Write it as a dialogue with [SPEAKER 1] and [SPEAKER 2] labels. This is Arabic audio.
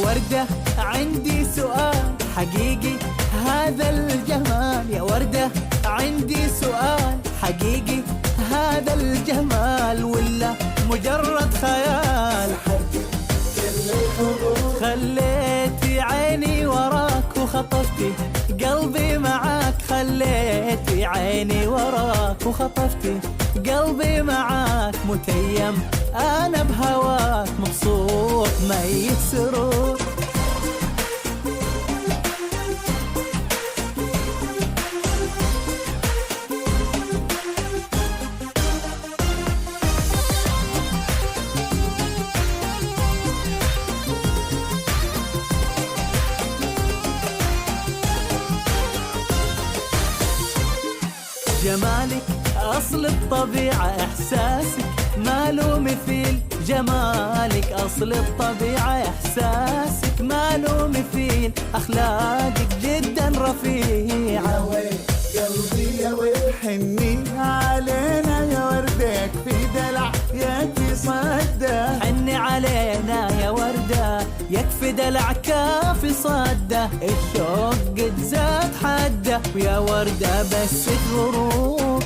[SPEAKER 1] وردة عندي سؤال حقيقي، هذا الجمال يا وردة عندي سؤال حقيقي، هذا الجمال ولا مجرد خيال؟ خليتي عيني وراك وخطفتي قلبي معاك، خليتي عيني وراك وخطفتي قلبي معاك، متيم أنا بهواك مبسوط ميت سرور. جمالك أصل الطبيعة، إحساسك ما له مثيل، جمالك أصل الطبيعة، إحساسك ما له مثيل، أخلاقك جدا رفيعة.
[SPEAKER 2] يا ويل قلبي يا ويل حني علينا يا وردك في دلع يكفي صده،
[SPEAKER 1] حني علينا يا وردة يكفي دلع كافي صده، الشوق قد زاد حده، ويا وردة بس غروب